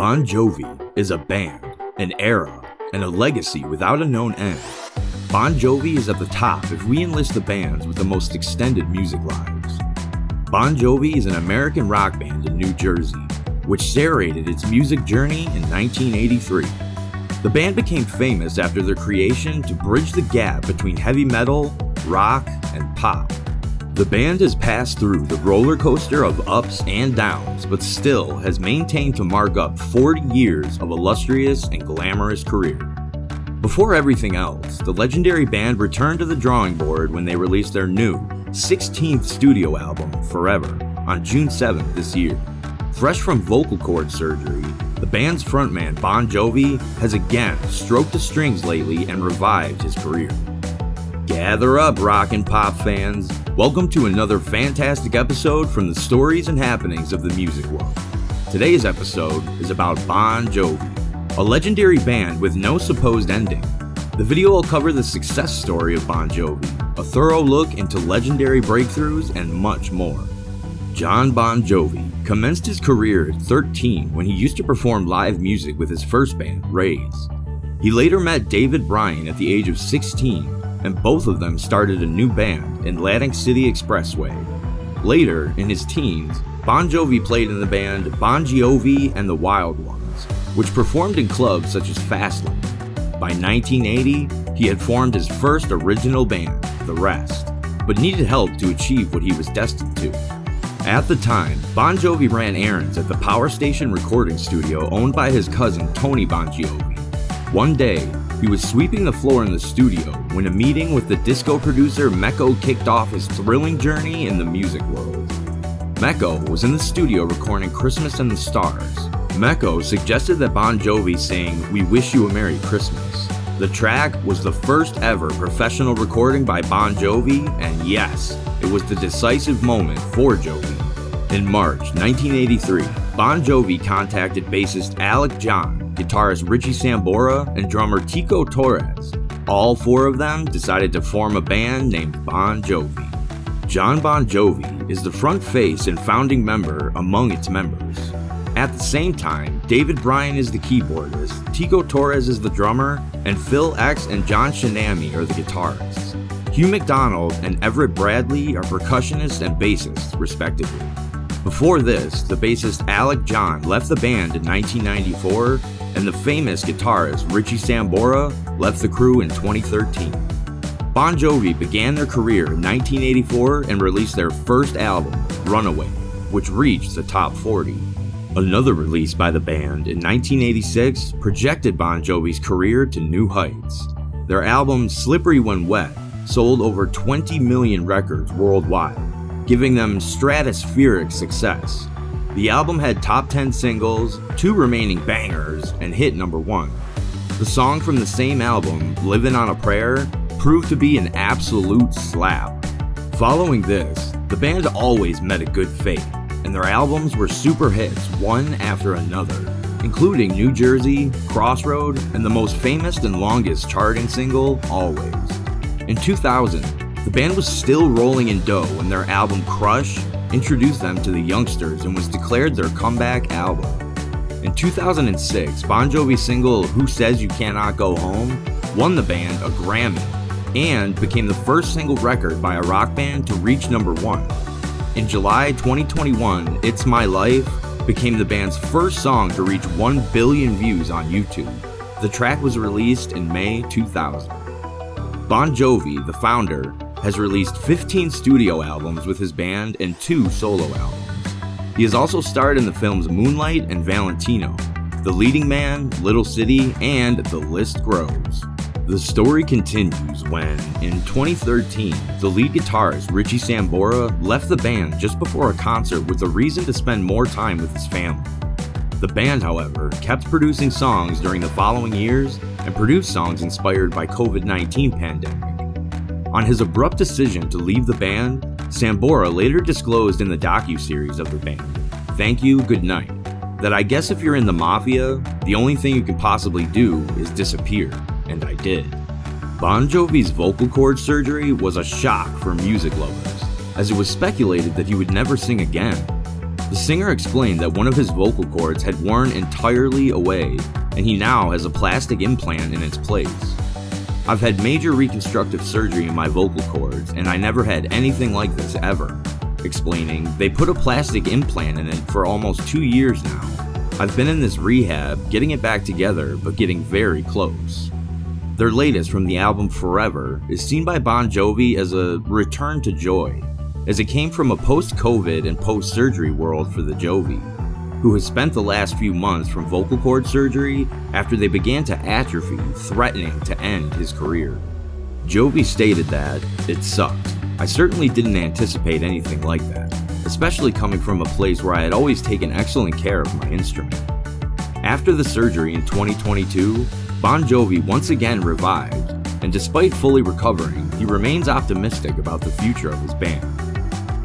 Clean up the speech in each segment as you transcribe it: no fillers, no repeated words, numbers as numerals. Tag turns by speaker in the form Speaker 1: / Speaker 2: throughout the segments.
Speaker 1: Bon Jovi is a band, an era, and a legacy without a known end. Bon Jovi is at the top if we enlist the bands with the most extended music lives. Bon Jovi is an American rock band in New Jersey, which narrated its music journey in 1983. The band became famous after their creation to bridge the gap between heavy metal, rock, and pop. The band has passed through the roller coaster of ups and downs, but still has maintained to mark up 40 years of illustrious and glamorous career. Before everything else, the legendary band returned to the drawing board when they released their new 16th studio album, Forever, on June 7th this year. Fresh from vocal cord surgery, the band's frontman Bon Jovi has again stroked the strings lately and revived his career. Gather up, rock and pop fans. Welcome to another fantastic episode from the stories and happenings of the music world. Today's episode is about Bon Jovi, a legendary band with no supposed ending. The video will cover the success story of Bon Jovi, a thorough look into legendary breakthroughs, and much more. Jon Bon Jovi commenced his career at 13 when he used to perform live music with his first band, Rays. He later met David Bryan at the age of 16, and both of them started a new band, Atlantic City Expressway. Later, in his teens, Bon Jovi played in the band Bon Jovi and the Wild Ones, which performed in clubs such as Fastlane. By 1980, he had formed his first original band, The Rest, but needed help to achieve what he was destined to. At the time, Bon Jovi ran errands at the Power Station recording studio owned by his cousin Tony Bon Jovi. One day, he was sweeping the floor in the studio when a meeting with the disco producer Mecco kicked off his thrilling journey in the music world. Mecco was in the studio recording Christmas in the Stars. Mecco suggested that Bon Jovi sing "We Wish You a Merry Christmas." The track was the first ever professional recording by Bon Jovi, and yes, it was the decisive moment for Jovi. In March 1983, Bon Jovi contacted bassist Alec John, guitarist Richie Sambora, and drummer Tico Torres. All four of them decided to form a band named Bon Jovi. Jon Bon Jovi is the front face and founding member among its members. At the same time, David Bryan is the keyboardist, Tico Torres is the drummer, and Phil X and John Shinami are the guitarists. Hugh McDonald and Everett Bradley are percussionists and bassists, respectively. Before this, the bassist Alec John left the band in 1994, and the famous guitarist Richie Sambora left the crew in 2013. Bon Jovi began their career in 1984 and released their first album, Runaway, which reached the top 40. Another release by the band in 1986 projected Bon Jovi's career to new heights. Their album, Slippery When Wet, sold over 20 million records worldwide, giving them stratospheric success. The album had top 10 singles, 2 remaining bangers, and hit number 1. The song from the same album, Livin' on a Prayer, proved to be an absolute slap. Following this, the band always met a good fate, and their albums were super hits one after another, including New Jersey, Crossroad, and the most famous and longest charting single, Always. In 2000, the band was still rolling in dough when their album Crush introduced them to the youngsters and was declared their comeback album. In 2006, Bon Jovi's single Who Says You Cannot Go Home won the band a Grammy and became the first single record by a rock band to reach number 1. In July 2021, It's My Life became the band's first song to reach 1 billion views on YouTube. The track was released in May 2000. Bon Jovi, the founder, has released 15 studio albums with his band and 2 solo albums. He has also starred in the films Moonlight and Valentino, The Leading Man, Little City, and the list grows. The story continues when, in 2013, the lead guitarist Richie Sambora left the band just before a concert with a reason to spend more time with his family. The band, however, kept producing songs during the following years and produced songs inspired by COVID-19 pandemic. On his abrupt decision to leave the band, Sambora later disclosed in the docuseries of the band, Thank You, Good Night, that I guess if you're in the mafia, the only thing you can possibly do is disappear, and I did. Bon Jovi's vocal cord surgery was a shock for music lovers, as it was speculated that he would never sing again. The singer explained that one of his vocal cords had worn entirely away, and he now has a plastic implant in its place. I've had major reconstructive surgery in my vocal cords, and I never had anything like this ever. Explaining, they put a plastic implant in it for almost 2 years now. I've been in this rehab, getting it back together, but getting very close. Their latest from the album Forever is seen by Bon Jovi as a return to joy, as it came from a post-COVID and post-surgery world for the Jovi, who has spent the last few months from vocal cord surgery after they began to atrophy, threatening to end his career. Jovi stated that, "It sucked. I certainly didn't anticipate anything like that, especially coming from a place where I had always taken excellent care of my instrument." After the surgery in 2022, Bon Jovi once again revived, and despite fully recovering, he remains optimistic about the future of his band.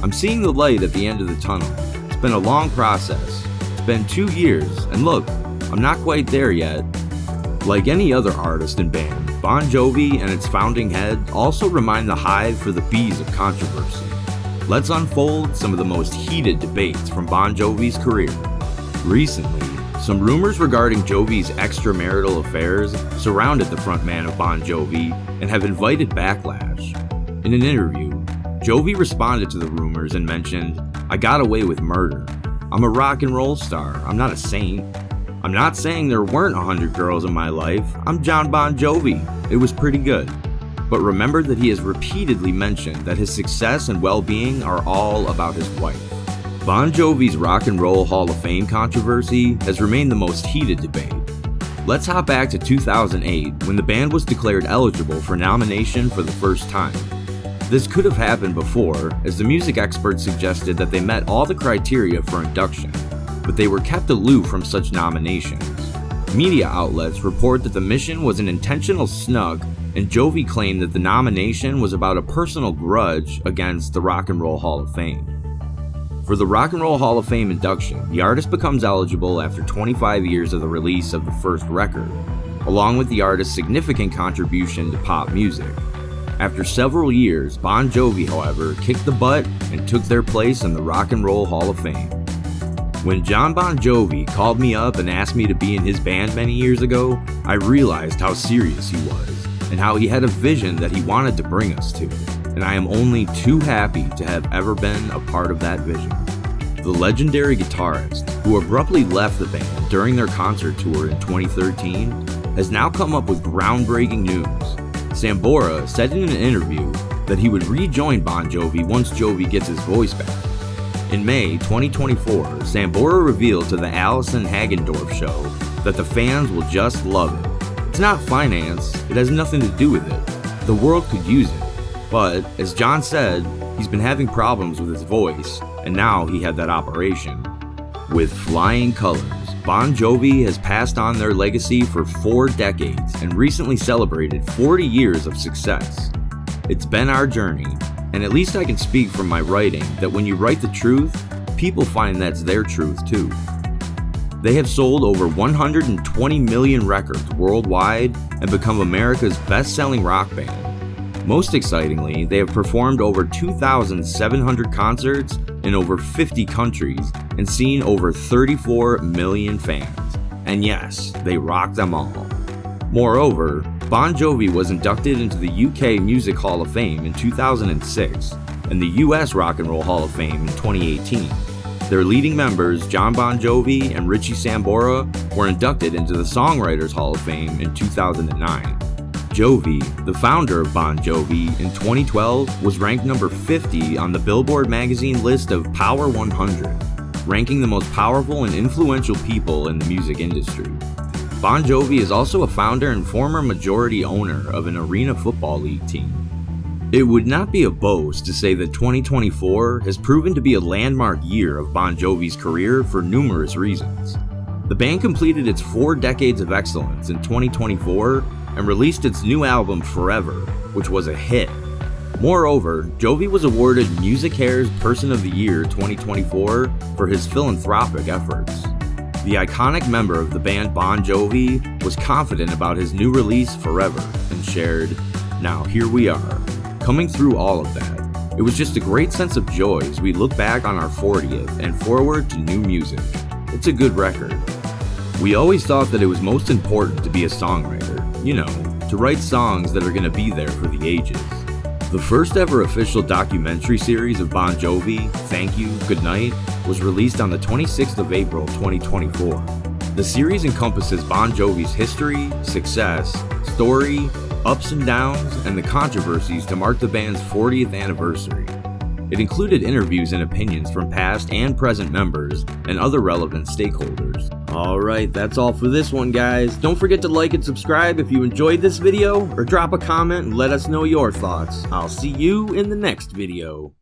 Speaker 1: "I'm seeing the light at the end of the tunnel. It's been a long process. It's been 2 years, and look, I'm not quite there yet." Like any other artist and band, Bon Jovi and its founding head also remind the hive for the bees of controversy. Let's unfold some of the most heated debates from Bon Jovi's career. Recently, some rumors regarding Jovi's extramarital affairs surrounded the frontman of Bon Jovi and have invited backlash. In an interview, Jovi responded to the rumors and mentioned, "I got away with murder. I'm a rock and roll star. I'm not a saint. I'm not saying there weren't 100 girls in my life. I'm John Bon Jovi. It was pretty good." But remember that he has repeatedly mentioned that his success and well-being are all about his wife. Bon Jovi's Rock and Roll Hall of Fame controversy has remained the most heated debate. Let's hop back to 2008 when the band was declared eligible for nomination for the first time. This could have happened before, as the music experts suggested that they met all the criteria for induction, but they were kept aloof from such nominations. Media outlets report that the mission was an intentional snub, and Jovi claimed that the nomination was about a personal grudge against the Rock and Roll Hall of Fame. For the Rock and Roll Hall of Fame induction, the artist becomes eligible after 25 years of the release of the first record, along with the artist's significant contribution to pop music. After several years, Bon Jovi, however, kicked the butt and took their place in the Rock and Roll Hall of Fame. When John Bon Jovi called me up and asked me to be in his band many years ago, I realized how serious he was and how he had a vision that he wanted to bring us to, and I am only too happy to have ever been a part of that vision. The legendary guitarist, who abruptly left the band during their concert tour in 2013, has now come up with groundbreaking news. Sambora said in an interview that he would rejoin Bon Jovi once Jovi gets his voice back. In May 2024, Sambora revealed to the Allison Hagendorf show that the fans will just love it. It's not finance, it has nothing to do with it. The world could use it. But, as John said, he's been having problems with his voice, and now he had that operation. With flying colors, Bon Jovi has passed on their legacy for 4 decades and recently celebrated 40 years of success. It's been our journey, and at least I can speak from my writing that when you write the truth, people find that's their truth too. They have sold over 120 million records worldwide and become America's best-selling rock band. Most excitingly, they have performed over 2,700 concerts in over 50 countries and seen over 34 million fans. And yes, they rock them all. Moreover, Bon Jovi was inducted into the UK Music Hall of Fame in 2006 and the US Rock and Roll Hall of Fame in 2018. Their leading members, John Bon Jovi and Richie Sambora, were inducted into the Songwriters Hall of Fame in 2009. Jovi, the founder of Bon Jovi, in 2012 was ranked number 50 on the Billboard magazine list of Power 100, ranking the most powerful and influential people in the music industry. Bon Jovi is also a founder and former majority owner of an Arena Football League team. It would not be a boast to say that 2024 has proven to be a landmark year of Bon Jovi's career for numerous reasons. The band completed its 4 decades of excellence in 2024 and released its new album Forever, which was a hit. Moreover, Jovi was awarded Music Hair's Person of the Year 2024 for his philanthropic efforts. The iconic member of the band Bon Jovi was confident about his new release Forever and shared, "Now here we are, coming through all of that. It was just a great sense of joy as we look back on our 40th and forward to new music. It's a good record. We always thought that it was most important to be a songwriter, to write songs that are going to be there for the ages. The first ever official documentary series of Bon Jovi, Thank You, Good Night, was released on the 26th of April 2024. The series encompasses Bon Jovi's history, success, story, ups and downs, and the controversies to mark the band's 40th anniversary. It included interviews and opinions from past and present members and other relevant stakeholders. Alright, that's all for this one, guys. Don't forget to like and subscribe if you enjoyed this video, or drop a comment and let us know your thoughts. I'll see you in the next video.